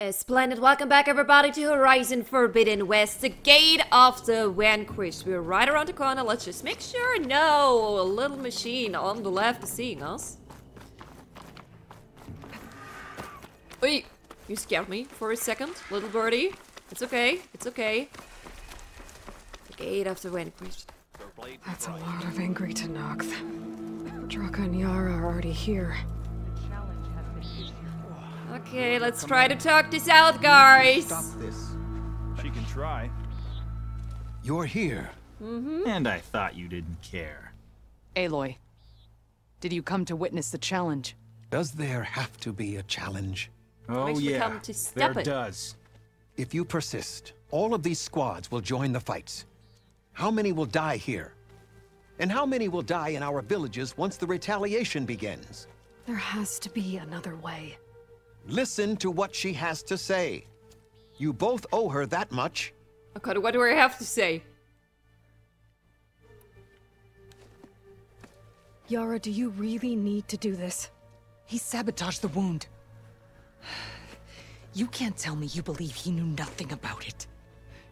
Splendid. Welcome back, everybody, to Horizon Forbidden West, the Gate of the Vanquished. We're right around the corner. Let's just make sure no little machine on the left is seeing us. Oi, you scared me for a second, little birdie. It's okay. It's okay. The Gate of the Vanquished. That's a lot of angry to knock. Draka and Yara are already here. Okay, let's try to talk this out, guys. Stop this. She can try. You're here. And I thought you didn't care. Aloy, did you come to witness the challenge? Does there have to be a challenge? Oh Makes me yeah, come to step there it. does. If you persist, all of these squads will join the fights. How many will die here? And how many will die in our villages once the retaliation begins? There has to be another way. Listen to what she has to say. You both owe her that much. Okay, what do I have to say? Yara, do you really need to do this? He sabotaged the wound. You can't tell me you believe he knew nothing about it.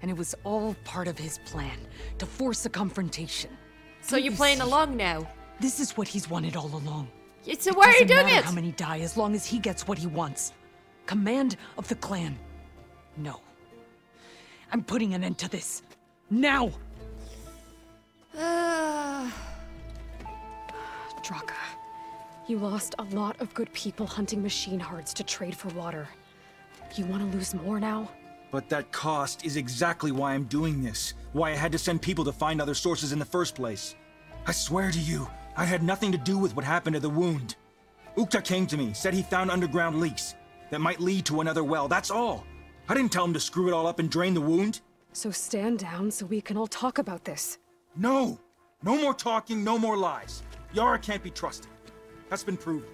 And it was all part of his plan, to force a confrontation. So you're playing along now? This is what he's wanted all along. So why are you doing Doesn't matter it? how many die, as long as he gets what he wants. Command of the clan. No. I'm putting an end to this. Now! Draka, you lost a lot of good people hunting machine hearts to trade for water. You want to lose more now? But that cost is exactly why I'm doing this. Why I had to send people to find other sources in the first place. I swear to you, I had nothing to do with what happened to the wound. Ukta came to me, said he found underground leaks that might lead to another well, that's all. I didn't tell him to screw it all up and drain the wound. So stand down so we can all talk about this. No! No more talking, no more lies. Yara can't be trusted. That's been proven.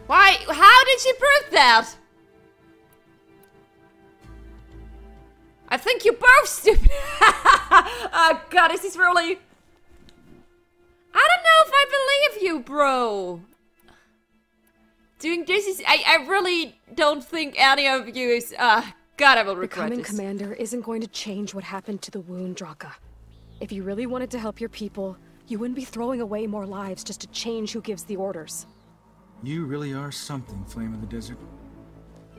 Why? How did she prove that? I think you're both stupid. Oh god, is this really... I don't know if I believe you, bro. Doing this is... I really don't think any of you is... God, I will regret Becoming this. commander isn't going to change what happened to the wound, Draka. If you really wanted to help your people, you wouldn't be throwing away more lives just to change who gives the orders. You really are something, Flame of the Desert.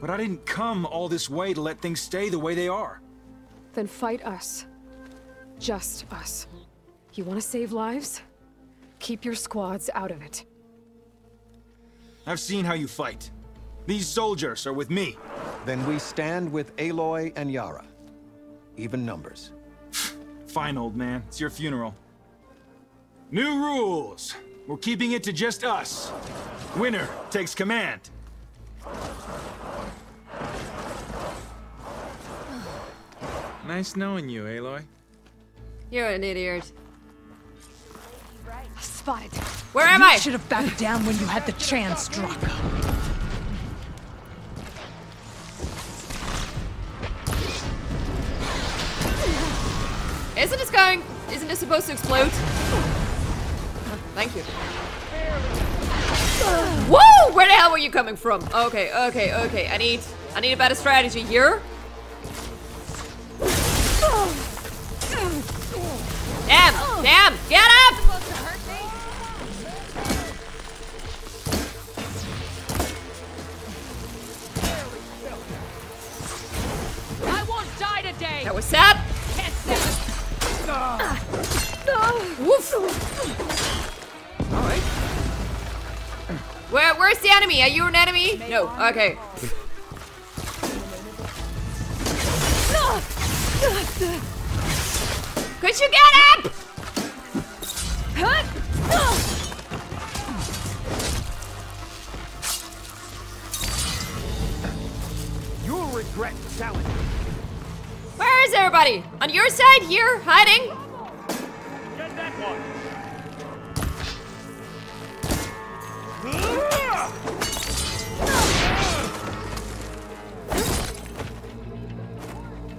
But I didn't come all this way to let things stay the way they are. Then fight us. Just us. You want to save lives? Keep your squads out of it. I've seen how you fight. These soldiers are with me. Then we stand with Aloy and Yara. Even numbers. Fine, old man. It's your funeral. New rules. We're keeping it to just us. Winner takes command. Nice knowing you, Aloy. You're an idiot. Spotted. Where am I? You should have backed down when you had the chance, Draka. Isn't this supposed to explode? Thank you. Whoa! Where the hell were you coming from? Okay. I need a better strategy here. Damn! Get up! I won't die today! That was sad. Woof. Alright. Where's the enemy? Are you an enemy? No. Okay. Could you get up? You'll regret challenging. Where is everybody? On your side? Here? Hiding? Get that one.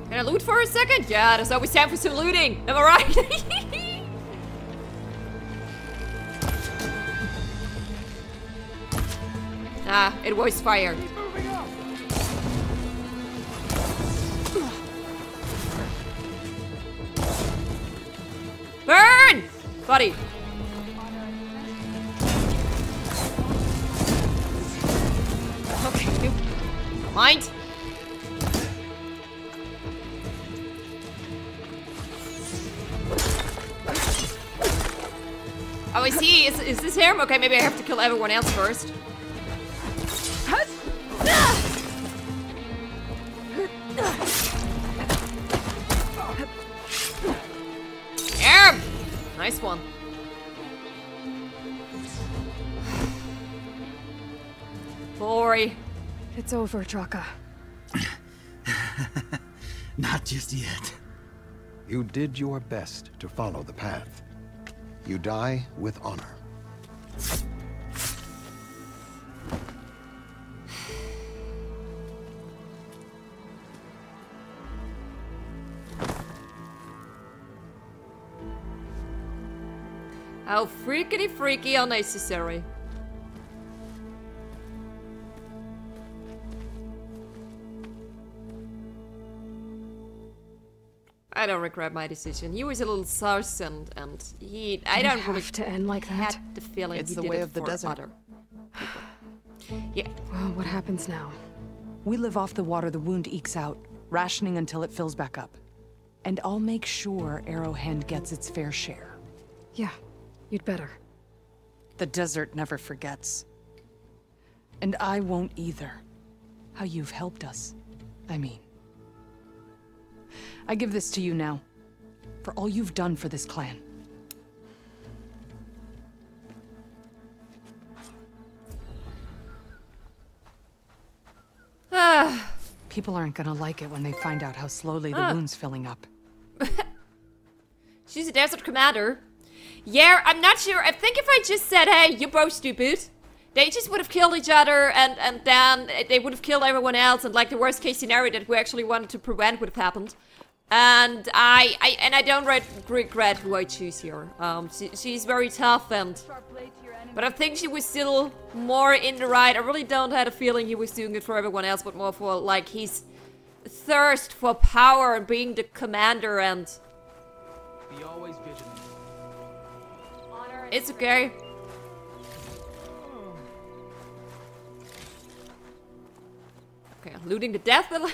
Can I loot for a second? Yeah, there's always time for some looting. Am I right? Ah, it was fire. buddy. Okay, mind. Oh, I see. Is this him? Okay, maybe I have to kill everyone else first. Yeah! Nice one. Boy. It's over, Draka. Not just yet. You did your best to follow the path. You die with honor. How freaky unnecessary. I don't regret my decision. He was a little sus and I don't really have to end like that. had the feeling It's he the did way it of the for desert. other people. Yeah. Well, what happens now? We live off the water the wound ekes out, rationing until it fills back up. And I'll make sure Arrowhand gets its fair share. Yeah, you'd better. The desert never forgets. And I won't either. How you've helped us, I mean. I give this to you now, for all you've done for this clan. People aren't gonna like it when they find out how slowly the wound's filling up. She's a desert commander. Yeah, I'm not sure. I think if I just said, hey, you're both stupid, they just would have killed each other and then they would have killed everyone else, and like the worst case scenario that we actually wanted to prevent would have happened. And I don't regret who I choose here. She's very tough but I think she was still more in the right. I really don't have a feeling he was doing it for everyone else, but more for like his thirst for power and being the commander and... Be always vigilant. It's okay. Okay, looting the death a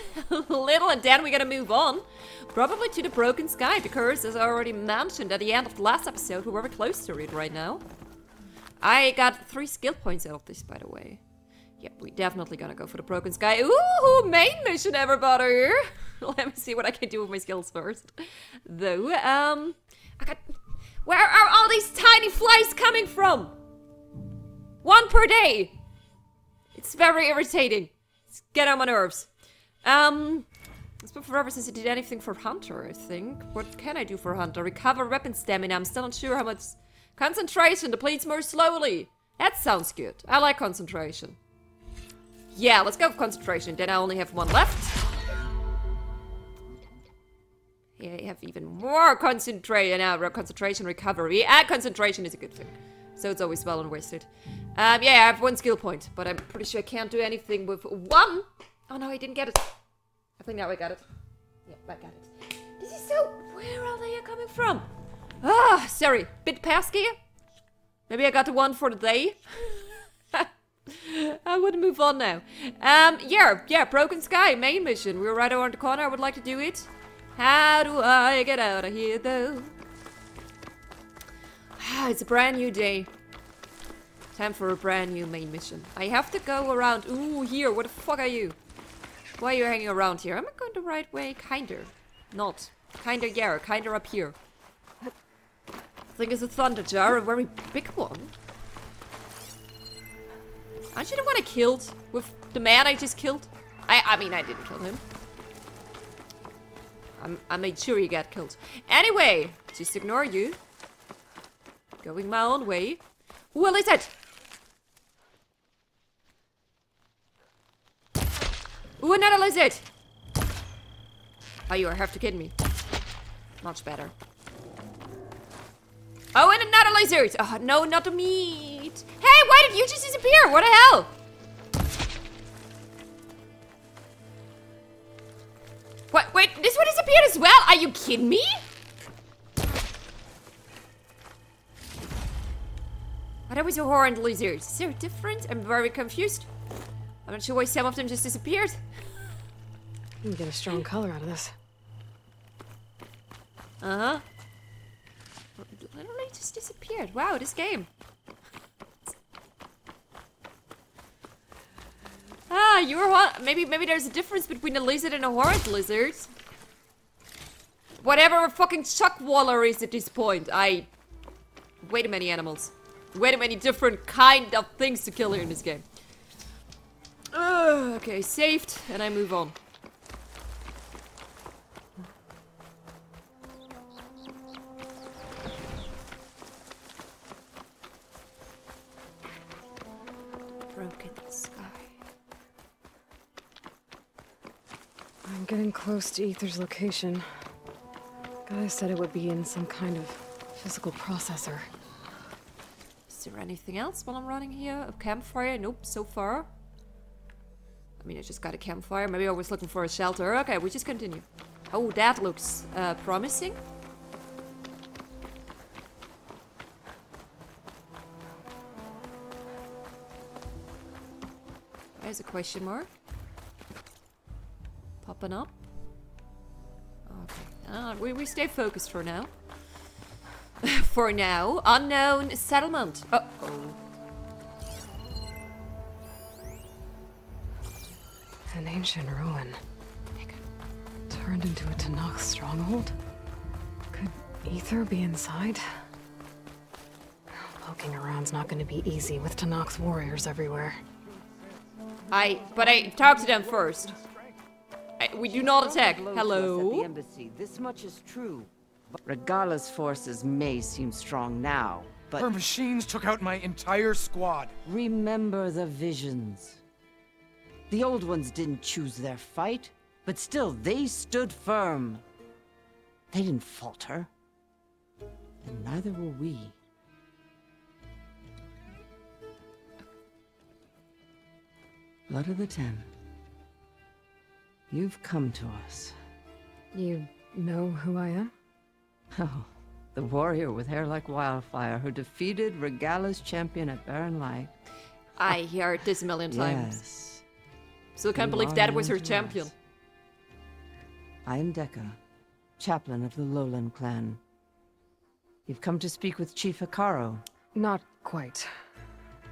little and then we gotta move on. Probably to the broken sky, because as I already mentioned at the end of the last episode, we're very close to it right now. I got 3 skill points out of this, by the way. Yep, we definitely gonna go for the broken sky. Ooh, main mission, everybody! Let me see what I can do with my skills first. Though, where are all these tiny flies coming from? 1 per day! It's very irritating. It's getting on my nerves. It's been forever since I did anything for Hunter, I think. What can I do for Hunter? Recover weapon stamina. I'm still not sure how much. Concentration depletes more slowly. That sounds good. I like concentration. Yeah, let's go for concentration. Then I only have 1 left. Yeah, I have even more concentration now. Concentration recovery. And concentration is a good thing. So it's always well unwasted. Yeah, I have 1 skill point, but I'm pretty sure I can't do anything with 1. Oh no, I didn't get it. I think now I got it. Yeah, I got it. This is so... Where are they coming from? Ah, sorry. Bit pesky. Maybe I got the 1 for the day. I would move on now. Yeah, Broken Sky, main mission. We're right around the corner. I would like to do it. How do I get out of here, though? It's a brand new day. Time for a brand new main mission. I have to go around... Ooh, here. What the fuck are you? Why are you hanging around here? Am I going the right way? Kinda. Not. Kinda, yeah. Kinda up here. I think it's a thunder jar. A very big one. Aren't you the one I killed? With the man I just killed? I mean, I didn't kill him. I made sure he got killed. Anyway, just ignore you. Going my own way. What is it? Ooh, another lizard! Oh, you have to kid me. Much better. Oh, and another lizard! Oh, no, not the meat! Hey, why did you just disappear? What the hell? What? Wait, this one disappeared as well? Are you kidding me? Oh, that was a horned lizard. Is there a difference? I'm very confused. I'm not sure why some of them just disappeared. You can get a strong color out of this. Uh-huh. It literally just disappeared. Wow, this game. Ah, maybe there's a difference between a lizard and a horned lizard. Whatever a fucking chuckwaller is at this point. Way too many animals. Way too many different kind of things to kill here in this game. Okay, saved, and I move on. Broken sky. I'm getting close to Ether's location. Guy said it would be in some kind of physical processor. Is there anything else while I'm running here? A campfire? Nope, so far. I mean, I just got a campfire. Maybe I was looking for a shelter. Okay, we just continue. Oh, that looks promising. There's a question mark. Popping up. Okay, we stay focused for now. For now. Unknown settlement. Uh-oh. An ancient ruin. Turned into a Tanakh stronghold? Could Ether be inside? Poking around's not gonna be easy with Tanakh's warriors everywhere. But I talked to them first. We do not attack. Hello? At the embassy. This much is true. Regala's forces may seem strong now, but her machines took out my entire squad. remember the visions. The old ones didn't choose their fight, but still they stood firm. They didn't falter. And neither will we. Blood of the Ten. You've come to us. You know who I am? Oh, the warrior with hair like wildfire who defeated Regala's champion at Barren Light. I heard this a million times. Yes. Still can't You believe are that was her known to champion. us. I am Dekka, chaplain of the Lowland clan. You've come to speak with Chief Hikaro. Not quite.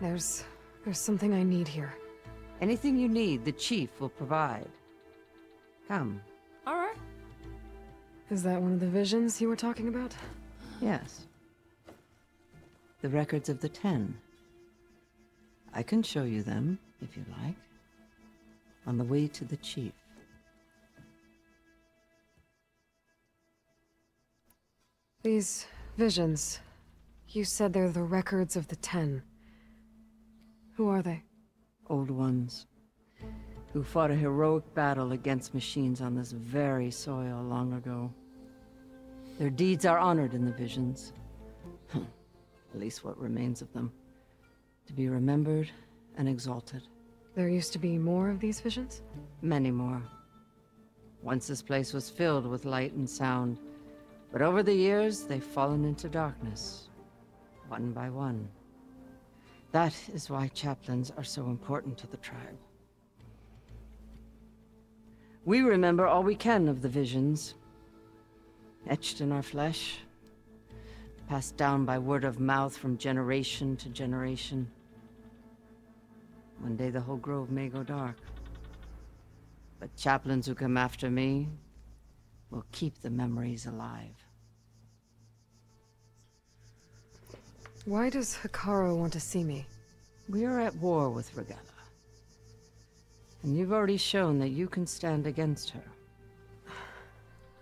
There's something I need here. Anything you need, the chief will provide. Come. Alright. Is that one of the visions you were talking about? Yes. The records of the 10. I can show you them, if you like. On the way to the chief. These visions, you said they're the records of the 10. Who are they? Old ones. Who fought a heroic battle against machines on this very soil long ago. Their deeds are honored in the visions. At least what remains of them. To be remembered and exalted. There used to be more of these visions? Many more. Once this place was filled with light and sound, but over the years they've fallen into darkness, one by one. That is why chaplains are so important to the tribe. We remember all we can of the visions, etched in our flesh, passed down by word of mouth from generation to generation. One day the whole grove may go dark. But chaplains who come after me will keep the memories alive. Why does Hikaro want to see me? We are at war with Regala. And you've already shown that you can stand against her.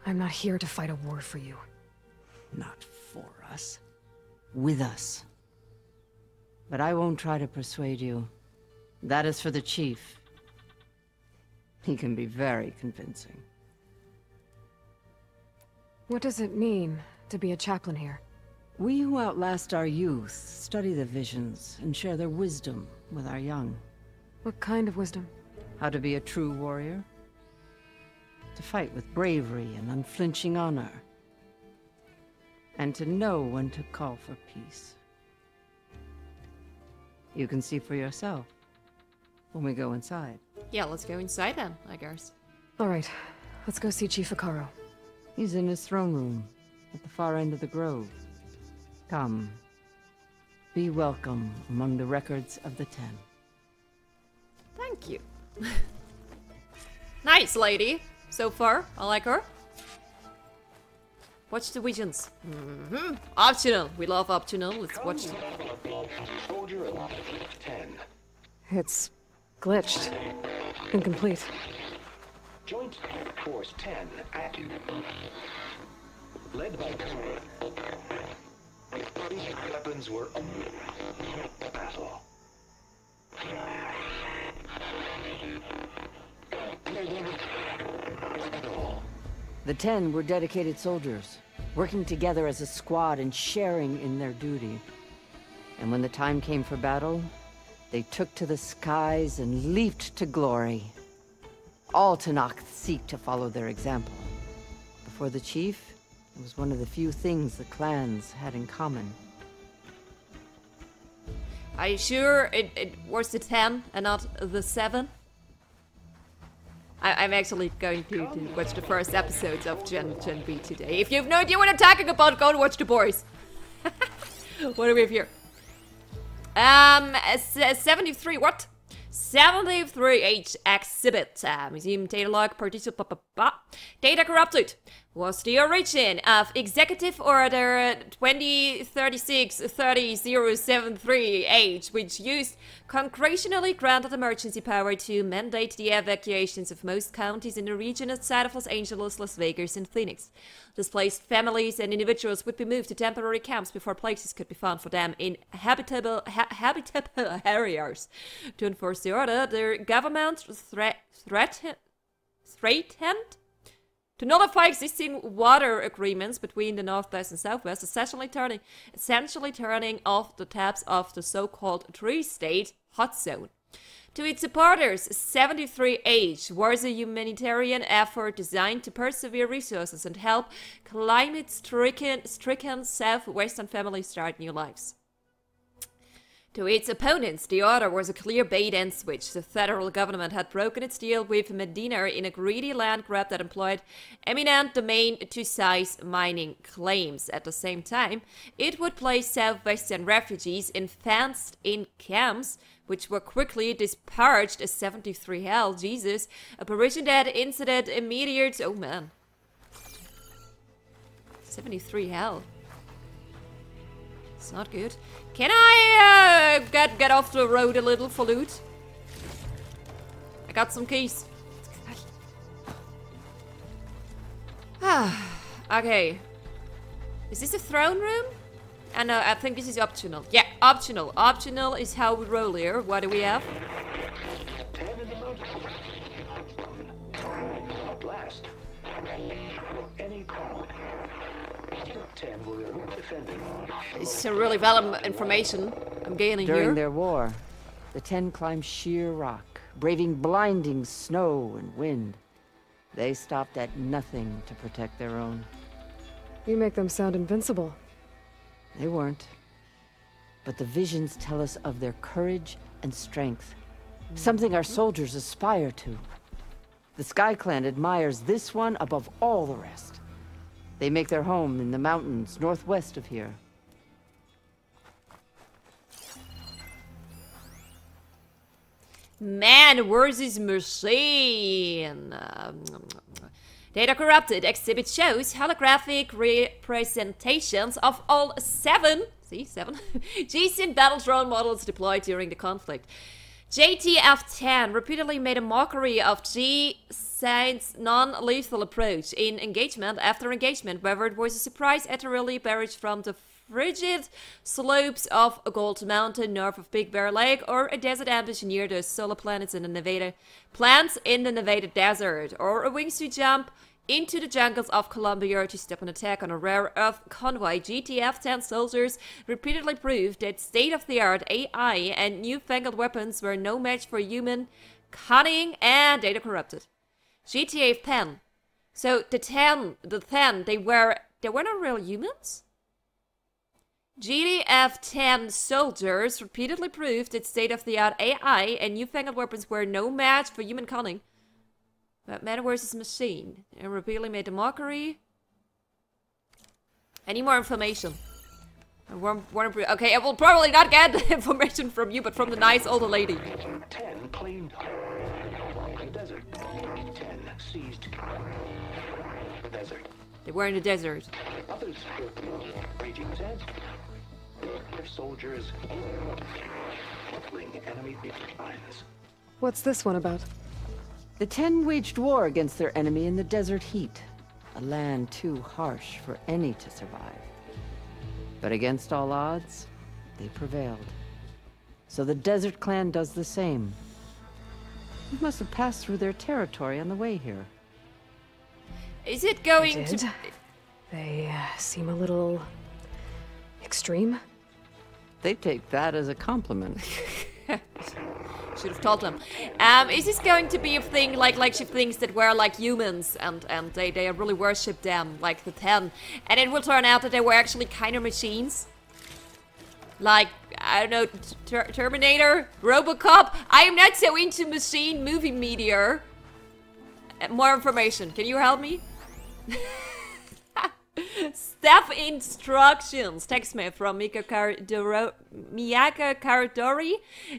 I'm not here to fight a war for you. Not for us. With us. But I won't try to persuade you. That is for the chief. He can be very convincing. What does it mean to be a chaplain here? We who outlast our youth study the visions and share their wisdom with our young. What kind of wisdom? How to be a true warrior. To fight with bravery and unflinching honor. And to know when to call for peace. You can see for yourself when we go inside. Yeah, let's go inside then, I guess. Alright, let's go see Chief Akaro. He's in his throne room at the far end of the grove. Come. Be welcome among the records of the 10. Thank you. Nice lady. So far, I like her. Watch the visions. Optional. We love optional. Let's watch them. It's glitched. Incomplete. Joint Force 10 active. Led by weapons were battle. The 10 were dedicated soldiers, working together as a squad and sharing in their duty. And when the time came for battle, they took to the skies and leaped to glory. All Tenakth seek to follow their example. Before the chief, it was one of the few things the clans had in common. Are you sure it was the 10 and not the 7? I'm actually going to watch the first episodes of Gen B today. If you have no idea what I'm talking about, go and watch The Boys. What do we have here? 73, what? 73H exhibit. Museum data log, participant. Data corrupted. Was the origin of Executive Order 2036-30073H, which used congressionally granted emergency power to mandate the evacuations of most counties in the region outside of Los Angeles, Las Vegas, and Phoenix. Displaced families and individuals would be moved to temporary camps before places could be found for them in habitable areas. To enforce the order, the government threatened to nullify existing water agreements between the Northwest and Southwest, essentially turning off the taps of the so-called three-state hot zone. To its supporters, 73H was a humanitarian effort designed to persevere resources and help climate-stricken Southwestern families start new lives. To its opponents, the order was a clear bait-and-switch. The federal government had broken its deal with Medina in a greedy land grab that employed eminent domain to size mining claims. At the same time, it would place Southwestern refugees in fenced-in camps, which were quickly discharged as 73 hell. Jesus, a provision that incited immediate... Oh man. 73 hell. It's not good. Can I get off the road a little for loot? I got some keys. Okay. Is this a throne room? No, I think this is optional. Yeah, optional. Optional is how we roll here. What do we have? 10 in the mountain. Blast. Any call. 10 were defending. It's a really valuable information I'm gaining here. During their war, the 10 climbed sheer rock, braving blinding snow and wind. They stopped at nothing to protect their own. You make them sound invincible. They weren't. But the visions tell us of their courage and strength. Something our soldiers aspire to. The Sky Clan admires this one above all the rest. They make their home in the mountains northwest of here. Man versus machine. Data corrupted. Exhibit shows holographic representations of all 7 GCN battle drone models deployed during the conflict. JTF-10 repeatedly made a mockery of G-Sign's non-lethal approach in engagement after engagement, whether it was a surprise artillery barrage from the frigid slopes of Gold Mountain north of Big Bear Lake, or a desert ambush near the solar planets in the Nevada desert, or a wingsuit jump into the jungles of Colombia to stop an attack on a rare earth convoy. GTF-10 soldiers repeatedly proved that state-of-the-art AI and newfangled weapons were no match for human cunning and data corrupted. GTF-10. So the 10, they were not real humans? GDF-10 soldiers repeatedly proved its state-of-the-art AI and newfangled weapons were no match for human cunning. But man versus machine. And repeatedly made a mockery. Any more information? Okay, I will probably not get the information from you, but from the nice older lady. 10 claimed desert. 10 seized desert. They were in the desert. Others raging sands. Their soldiers hurtling enemy lines. What's this one about? The 10 waged war against their enemy in the desert heat. A land too harsh for any to survive. But against all odds, they prevailed. So the Desert Clan does the same. You must have passed through their territory on the way here. Is it going to... They seem a little... extreme? They take that as a compliment. Should have told them. Is this going to be a thing like she thinks that we're like humans and they really worship them, like the 10. And it will turn out that they were actually kind of machines? Like, I don't know, Terminator? Robocop? I am not so into machine movie media. More information. Can you help me? Staff instructions. Textmail from Miyako Karadori.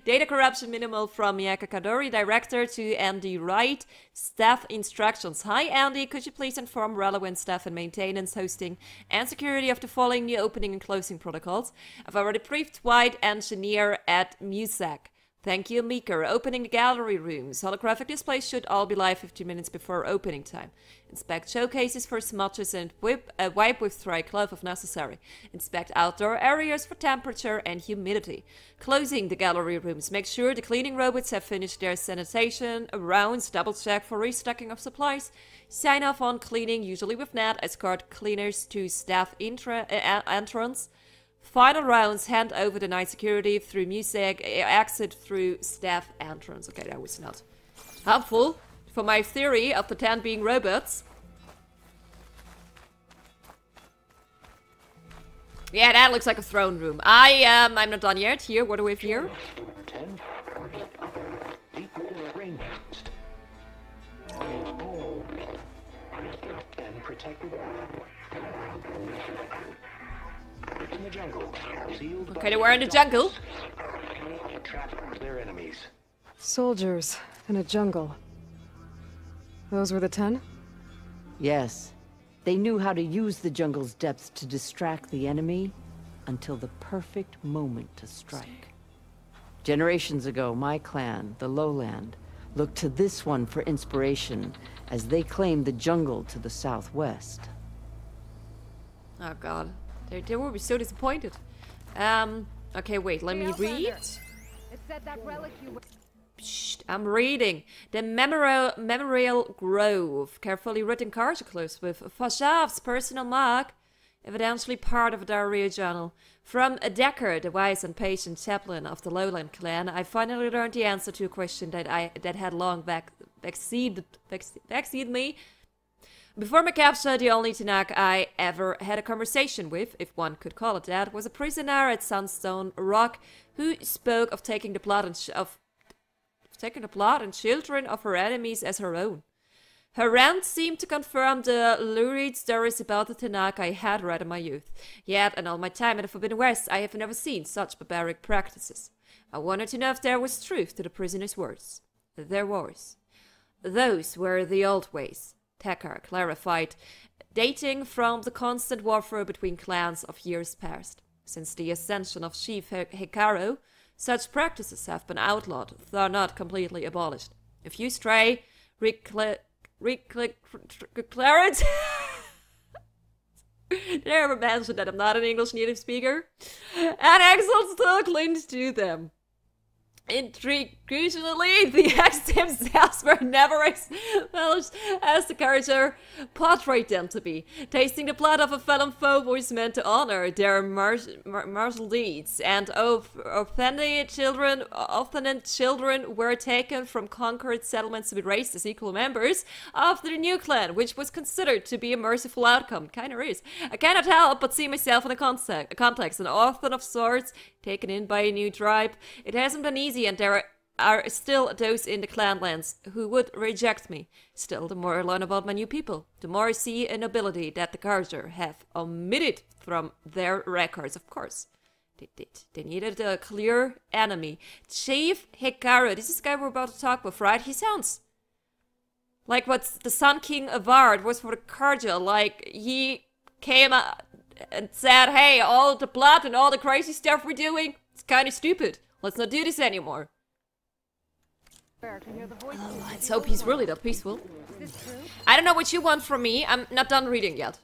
Data corruption minimal from Miyako Karadori. Director to Andy Wright. Staff instructions. Hi Andy, could you please inform relevant staff and maintenance, hosting, and security of the following new opening and closing protocols? I've already briefed White Engineer at MUSEC. Thank you, Meeker. Opening the gallery rooms. Holographic displays should all be live 15 minutes before opening time. Inspect showcases for smudges and wipe with dry cloth if necessary. Inspect outdoor areas for temperature and humidity. Closing the gallery rooms. Make sure the cleaning robots have finished their sanitation rounds. Double check for restocking of supplies. Sign off on cleaning, usually with net. Escort cleaners to staff entrance. Final rounds, hand over the night security through music, exit through staff entrance. Okay, that was not helpful for my theory of the 10 being robots. Yeah, that looks like a throne room. I'm not done yet. Here, what do we have here? 10 and protected. In the jungle. Okay, they were in the jungle. Trap their enemies. Soldiers in a jungle. Those were the 10? Yes. They knew how to use the jungle's depths to distract the enemy until the perfect moment to strike. Generations ago, my clan, the Lowland, looked to this one for inspiration as they claimed the jungle to the southwest. Oh god. They will be so disappointed. Okay, wait, let me read. It said that relic you... Shh, I'm reading. The Memorial Grove. Carefully written cartacles with Fashav's personal mark. Evidently part of a diarrhea journal. From Decker, the wise and patient chaplain of the Lowland clan, I finally learned the answer to a question that had long backseated me. Before my capture, the only Tanakh I ever had a conversation with, if one could call it that, was a prisoner at Sunstone Rock who spoke of taking the blood and children of her enemies as her own. Her rant seemed to confirm the lurid stories about the Tanakh I had read in my youth. Yet, in all my time in the Forbidden West, I have never seen such barbaric practices. I wanted to know if there was truth to the prisoner's words. There was. Those were the old ways. Tekar clarified, dating from the constant warfare between clans of years past. Since the ascension of Chief Hikaru, such practices have been outlawed, though not completely abolished. A few stray, Did I ever mention that I'm not an English native speaker? And axles still clings to them. Intriguingly, the acts themselves were never acknowledged as the character portrayed them to be. Tasting the blood of a fallen foe was meant to honor their martial deeds, and obstinate children were taken from conquered settlements to be raised as equal members of the new clan, which was considered to be a merciful outcome. Kinda is. I cannot help but see myself in the context, an orphan of sorts, taken in by a new tribe. It hasn't been easy, and there are still those in the clanlands who would reject me. Still, the more I learn about my new people, the more I see a nobility that the character have omitted from their records. Of course, they did. They needed a clear enemy. Chief Hikaru, this is the guy we're about to talk with, right? He sounds like what the Sun King Avard was for the Karja. Like, he came and said, hey, all the blood and all the crazy stuff we're doing, it's kind of stupid. Let's not do this anymore. Oh, let's hope he's really that peaceful. I don't know what you want from me. I'm not done reading yet.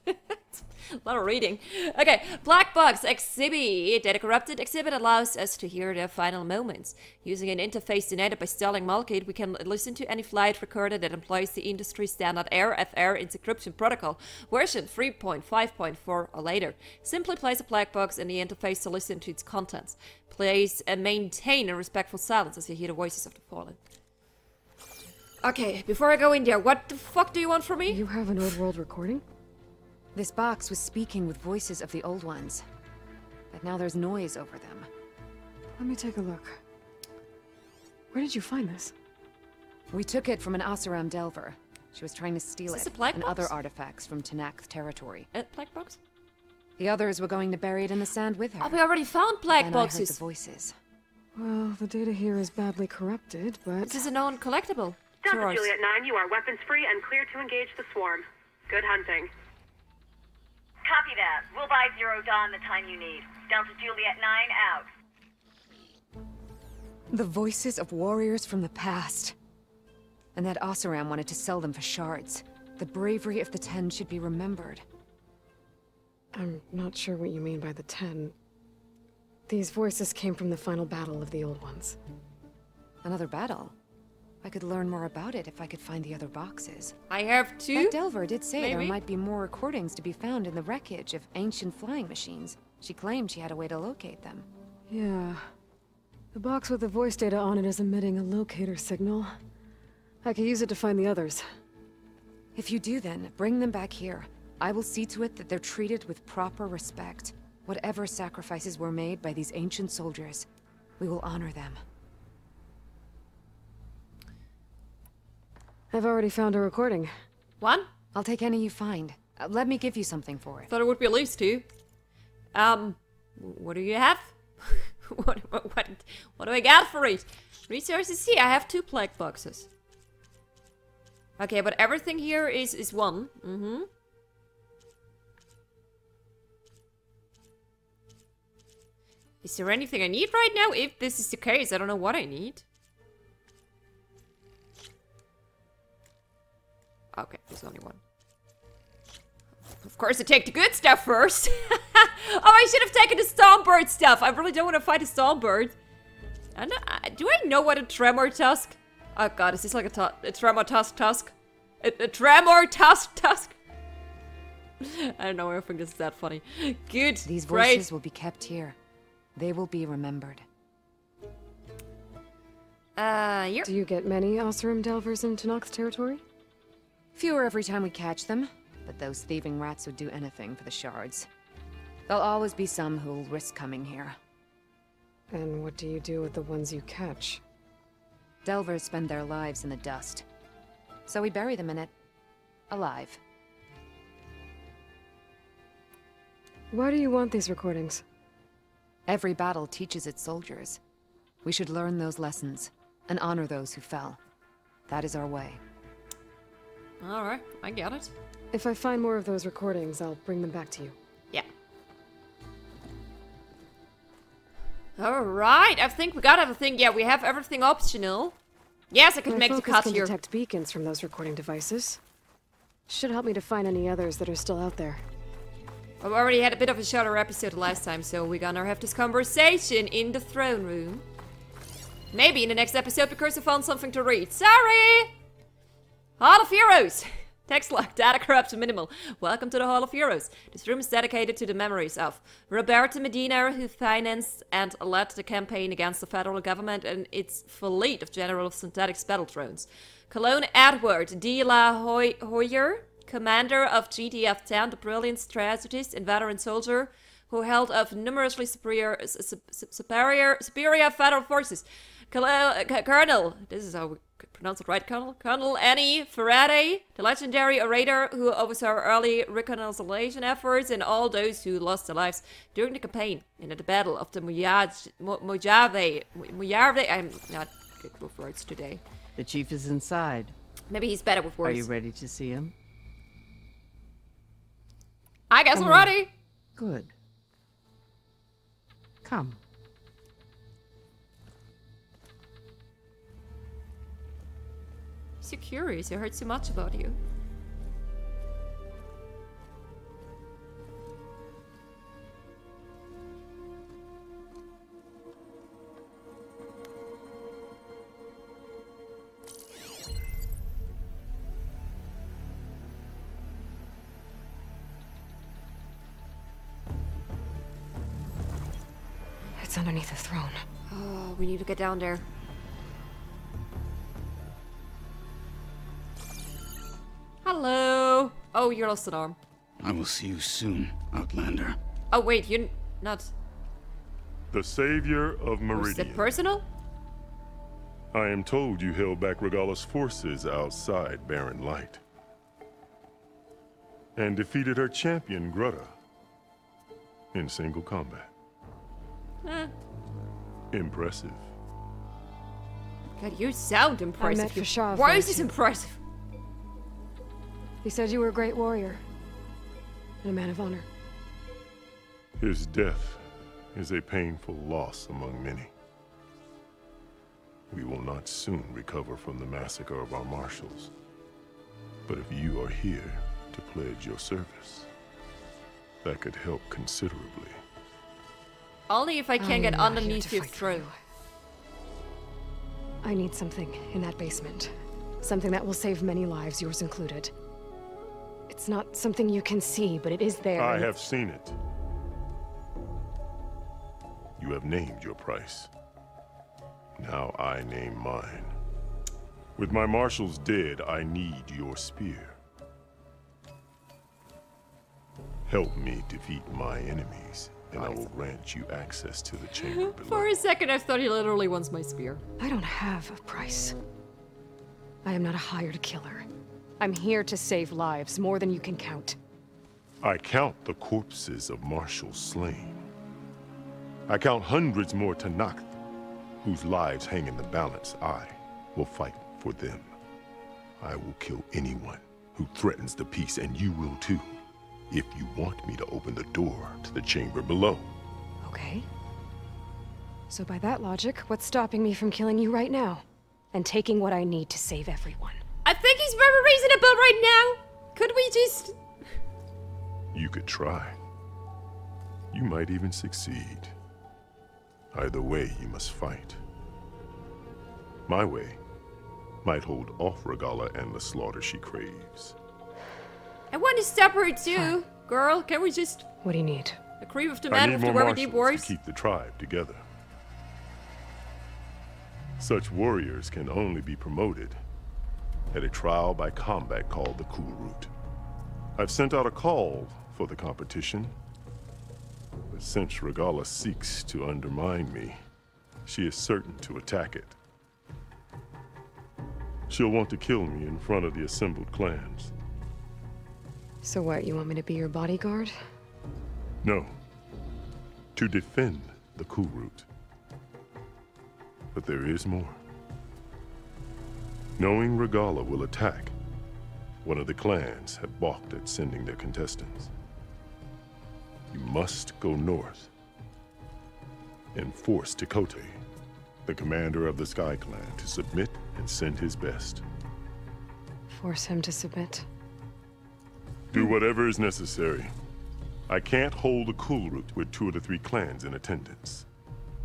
A lot of reading. Okay, Black Box Exhibit. Data corrupted exhibit allows us to hear their final moments. Using an interface enabled by Starling Malkate, we can listen to any flight recorder that employs the industry standard RFR encryption protocol, version 3.5.4 or later. Simply place a black box in the interface to listen to its contents. Place and maintain a respectful silence as you hear the voices of the fallen. Okay, before I go in there, what the fuck do you want from me? You have an old world recording? This box was speaking with voices of the old ones, but now there's noise over them. Let me take a look. Where did you find this? We took it from an Oseram Delver. She was trying to steal it and other artifacts from Tenakth territory. Black box? The others were going to bury it in the sand with her. Oh, we already found black boxes. I heard the voices. Well, the data here is badly corrupted, but... This is a known collectible. Delta Juliet 9, you are weapons free and clear to engage the swarm. Good hunting. Copy that. We'll buy Zero Dawn the time you need. Delta Juliet 9 out. The voices of warriors from the past. And that Oseram wanted to sell them for shards. The bravery of the 10 should be remembered. I'm not sure what you mean by the 10. These voices came from the final battle of the Old Ones. Another battle? I could learn more about it if I could find the other boxes. I have two? That Delver did say there might be more recordings to be found in the wreckage of ancient flying machines. She claimed she had a way to locate them. Yeah. The box with the voice data on it is emitting a locator signal. I could use it to find the others. If you do then, bring them back here. I will see to it that they're treated with proper respect. Whatever sacrifices were made by these ancient soldiers, we will honor them. I've already found a recording. One? I'll take any you find. Let me give you something for it. Thought it would be at least two. What do you have? what do I got for it? Resources? See, I have 2 black boxes. Okay, but everything here is one. Is there anything I need right now? If this is the case, I don't know what I need. Okay, there's only one. Of course, I take the good stuff first. Oh, I should have taken the Stormbird stuff. I really don't want to fight a Stormbird. Do I know what a Tremor Tusk? Oh god, is this like a Tremor Tusk? A Tremor Tusk? I don't know, I think this is that funny. Good, these voices will be kept here. They will be remembered. Do you get many Oseram Delvers in Tenakth territory? Fewer every time we catch them, but those thieving rats would do anything for the shards. There'll always be some who'll risk coming here. And what do you do with the ones you catch? Delvers spend their lives in the dust. So we bury them in it. Alive. Why do you want these recordings? Every battle teaches its soldiers. We should learn those lessons, and honor those who fell. That is our way. Alright, I get it. If I find more of those recordings, I'll bring them back to you. Yeah. Alright, I think we got everything. Yeah, we have everything optional. Yes, I could make the cut can here. Detect beacons from those recording devices. Should help me to find any others that are still out there. We already had a bit of a shorter episode last time, so we're gonna have this conversation in the throne room. Maybe in the next episode because I found something to read. Sorry! Hall of Heroes! Text log, data corruption minimal. Welcome to the Hall of Heroes. This room is dedicated to the memories of Roberto Medina, who financed and led the campaign against the federal government and its fleet of general synthetic battle drones. Colonel Edward de la Hoyer, commander of GTF-10, the brilliant strategist and veteran soldier who held of numerously superior federal forces. Colonel, this is how we pronounce it right, Colonel Annie Ferrari, the legendary orator who oversaw early reconnaissance efforts and all those who lost their lives during the campaign in the Battle of the Mojave. I'm not good with words today. The chief is inside. Maybe he's better with words. Are you ready to see him? I guess I'm ready. Good. Come. So curious, I heard so much about you. It's underneath the throne. Oh, we need to get down there. Hello. Oh, you lost an arm. I will see you soon, Outlander. Oh, wait, you're not... The savior of Meridian. Is it personal? I am told you held back Regalla's forces outside Barren Light. And defeated her champion, Grutta, in single combat. Impressive. God, you sound impressive. I met Fashav. Why is this impressive? He said you were a great warrior. And a man of honor. His death is a painful loss among many. We will not soon recover from the massacre of our marshals. But if you are here to pledge your service, that could help considerably. Only if I can get underneath your throne. I need something in that basement. Something that will save many lives, yours included. It's not something you can see, but it is there. I have seen it. You have named your price. Now I name mine. With my marshals dead, I need your spear. Help me defeat my enemies, and I will grant you access to the chamber below. For a second, I thought he literally wants my spear. I don't have a price. I am not a hired killer. I'm here to save lives, more than you can count. I count the corpses of marshals slain. I count hundreds more Tanakh, whose lives hang in the balance. I will fight for them. I will kill anyone who threatens the peace, and you will too, if you want me to open the door to the chamber below. Okay. So by that logic, what's stopping me from killing you right now? And taking what I need to save everyone? I think he's very reasonable right now. Could we just... You could try. You might even succeed. Either way, you must fight. My way might hold off Regalla and the slaughter she craves. I want to stop her too, girl. Can we just... What do you need? Agree with the man with the very deep voice? To keep the tribe together. Such warriors can only be promoted at a trial by combat called the Cool Route. I've sent out a call for the competition, but since Regalla seeks to undermine me, she is certain to attack it. She'll want to kill me in front of the assembled clans. So what, you want me to be your bodyguard? No. To defend the Cool Route. But there is more. Knowing Regalla will attack, one of the clans have balked at sending their contestants. You must go north and force Tekote, the commander of the Sky Clan, to submit and send his best. Force him to submit? Do whatever is necessary. I can't hold a Cool Route with 2 of the 3 clans in attendance.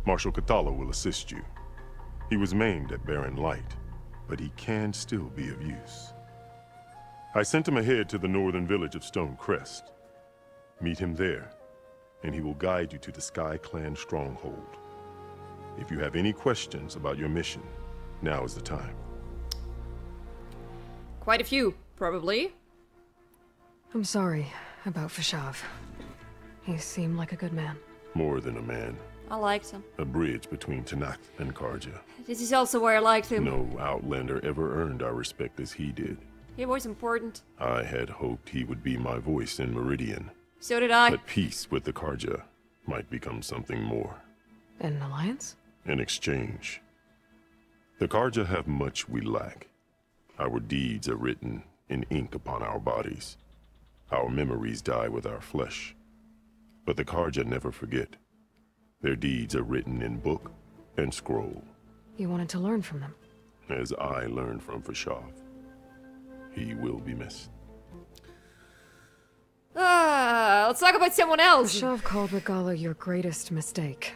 Marshal Kathala will assist you. He was maimed at Barren Light, but he can still be of use. I sent him ahead to the northern village of Stone Crest. Meet him there, and he will guide you to the Sky Clan stronghold. If you have any questions about your mission, now is the time. Quite a few, probably. I'm sorry about Fashav. He seemed like a good man. More than a man. I liked him. A bridge between Tanakh and Karja. This is also where I liked him. No Outlander ever earned our respect as he did. He was important. I had hoped he would be my voice in Meridian. So did I. But peace with the Karja might become something more. An alliance? In exchange. The Karja have much we lack. Our deeds are written in ink upon our bodies. Our memories die with our flesh. But the Karja never forget. Their deeds are written in book and scroll. You wanted to learn from them? As I learned from Fashav. He will be missed. Let's talk about someone else. Fashav called Regala your greatest mistake.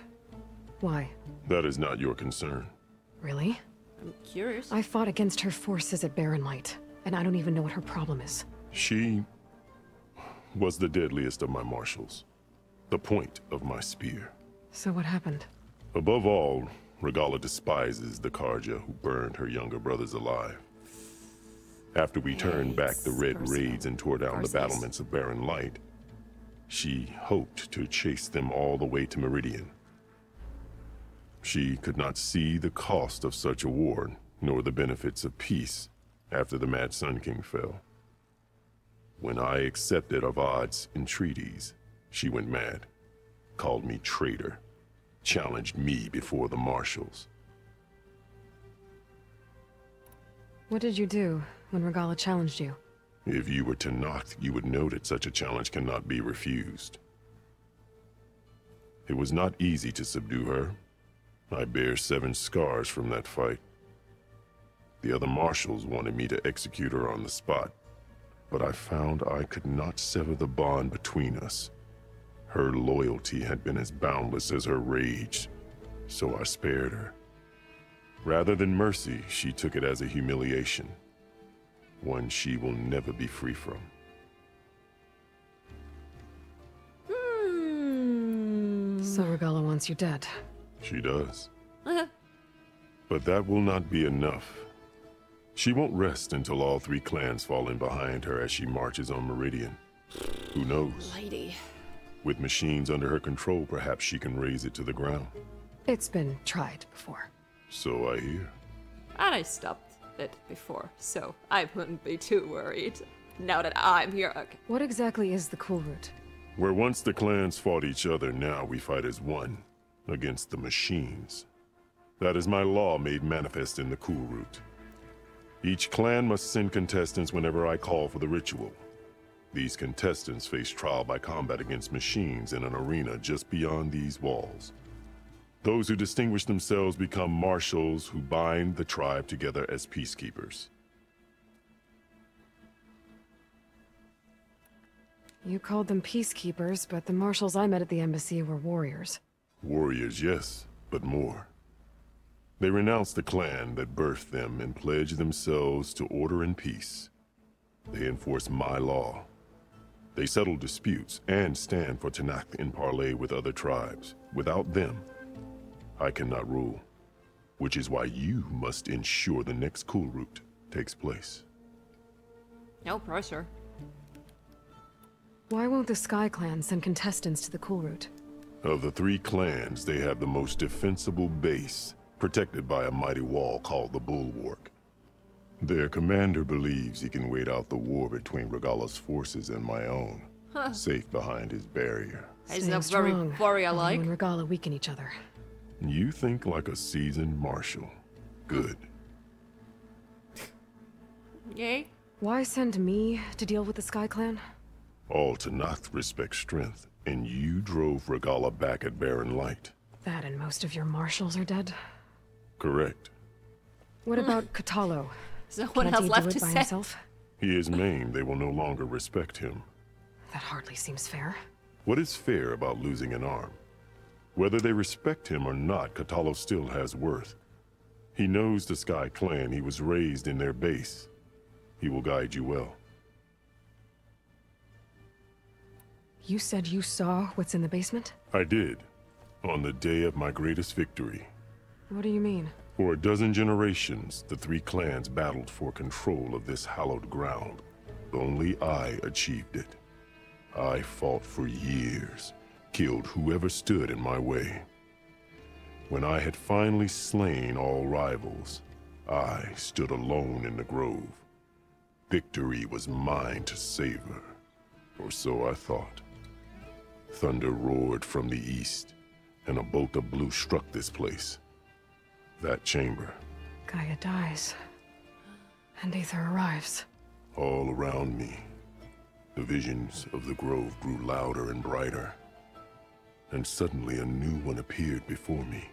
Why? That is not your concern. Really? I'm curious. I fought against her forces at Barren Light, and I don't even know what her problem is. She was the deadliest of my marshals. The point of my spear. So what happened? Above all, Regala despises the Karja who burned her younger brothers alive. After we turned back the Red Raids and tore down the battlements of Barren Light, she hoped to chase them all the way to Meridian. She could not see the cost of such a war, nor the benefits of peace after the Mad Sun King fell. When I accepted Avad's entreaties, she went mad, called me traitor, challenged me before the marshals. What did you do when Regala challenged you? If you were Tanakh, you would know that such a challenge cannot be refused. It was not easy to subdue her. I bear 7 scars from that fight. The other marshals wanted me to execute her on the spot, but I found I could not sever the bond between us. Her loyalty had been as boundless as her rage, so I spared her. Rather than mercy, she took it as a humiliation, one she will never be free from. So Regala wants you dead. She does. But that will not be enough. She won't rest until all 3 clans fall in behind her as she marches on Meridian. Who knows? Lady. With machines under her control, perhaps she can raise it to the ground. It's been tried before. So I hear. And I stopped it before, so I wouldn't be too worried. Now that I'm here, okay. What exactly is the Cool Route? Where once the clans fought each other, now we fight as one, against the machines. That is my law made manifest in the Cool Route. Each clan must send contestants whenever I call for the ritual. These contestants face trial by combat against machines in an arena just beyond these walls. Those who distinguish themselves become marshals who bind the tribe together as peacekeepers. You called them peacekeepers, but the marshals I met at the embassy were warriors. Warriors, yes, but more. They renounce the clan that birthed them and pledge themselves to order and peace. They enforce my law. They settle disputes and stand for Tanakh in parley with other tribes. Without them, I cannot rule. Which is why you must ensure the next Cool Route takes place. No pressure. Why won't the Sky Clan send contestants to the Cool Route? Of the 3 clans, they have the most defensible base, protected by a mighty wall called the Bulwark. Their commander believes he can wait out the war between Regala's forces and my own, safe behind his barrier. He's not very warrior-like. And Regala weaken each other. You think like a seasoned marshal. Good. Yay. Why send me to deal with the Sky Clan? All Tanakh respect strength, and you drove Regala back at Barren Light. That and most of your marshals are dead? Correct. What about Katalo? So what else left to say? Himself? He is maimed. They will no longer respect him. That hardly seems fair. What is fair about losing an arm? Whether they respect him or not, Katalo still has worth. He knows the Sky Clan. He was raised in their base. He will guide you well. You said you saw what's in the basement? I did. On the day of my greatest victory. What do you mean? For a dozen generations, the three clans battled for control of this hallowed ground. Only I achieved it. I fought for years, killed whoever stood in my way. When I had finally slain all rivals, I stood alone in the grove. Victory was mine to savor, or so I thought. Thunder roared from the east, and a bolt of blue struck this place. That chamber. Gaia dies, and Aether arrives. All around me, the visions of the grove grew louder and brighter, and suddenly a new one appeared before me.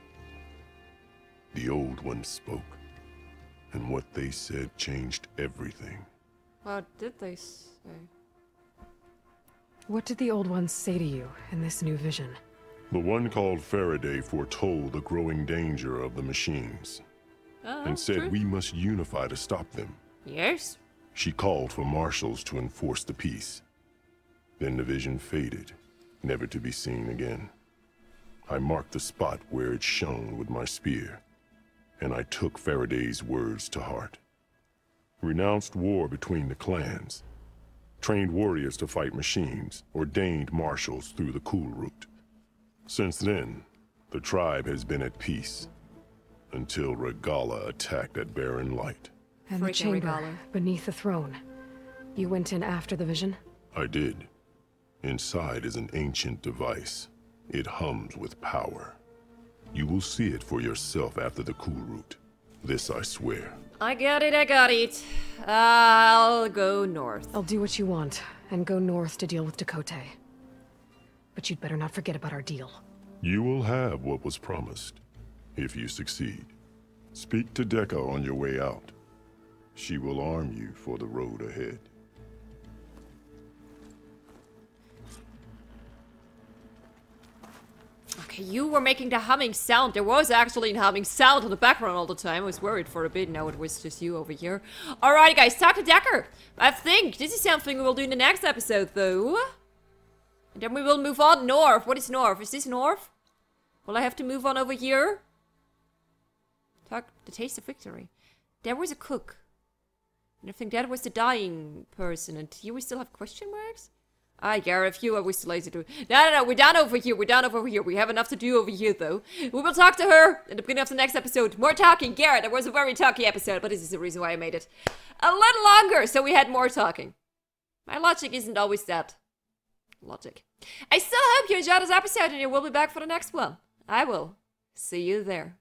The old one spoke, and what they said changed everything. What did they say? What did the old ones say to you in this new vision? The one called Faraday foretold the growing danger of the machines, and said true. we must unify to stop them. Yes. She called for marshals to enforce the peace. Then the vision faded, never to be seen again. I marked the spot where it shone with my spear, and I took Faraday's words to heart. Renounced war between the clans, trained warriors to fight machines, ordained marshals through the cool route. Since then, the tribe has been at peace, until Regala attacked at barren light. And the chamber beneath the throne. You went in after the vision? I did. Inside is an ancient device. It hums with power. You will see it for yourself after the cool route. This I swear. I got it, I got it. I'll go north. I'll do what you want, and go north to deal with Dakota. But you'd better not forget about our deal. You will have what was promised, if you succeed. Speak to Dekka on your way out. She will arm you for the road ahead. Okay, you were making the humming sound. There was actually a humming sound in the background all the time. I was worried for a bit. Now it was just you over here. Alright, guys, talk to Decker. I think this is something we will do in the next episode, though. And then we will move on north. What is north? Is this north? Will I have to move on over here? Talk the taste of victory. There was a cook. And I think that was the dying person. And here we still have question marks? Ah, Gareth, you are we still lazy to... No, we're down over here. We're down over here. We have enough to do over here, though. We will talk to her in the beginning of the next episode. More talking. Garrett, it was a very talky episode, but this is the reason why I made it a little longer, so we had more talking. My logic isn't always that logic. I still hope you enjoyed this episode, and you will be back for the next one. I will see you there.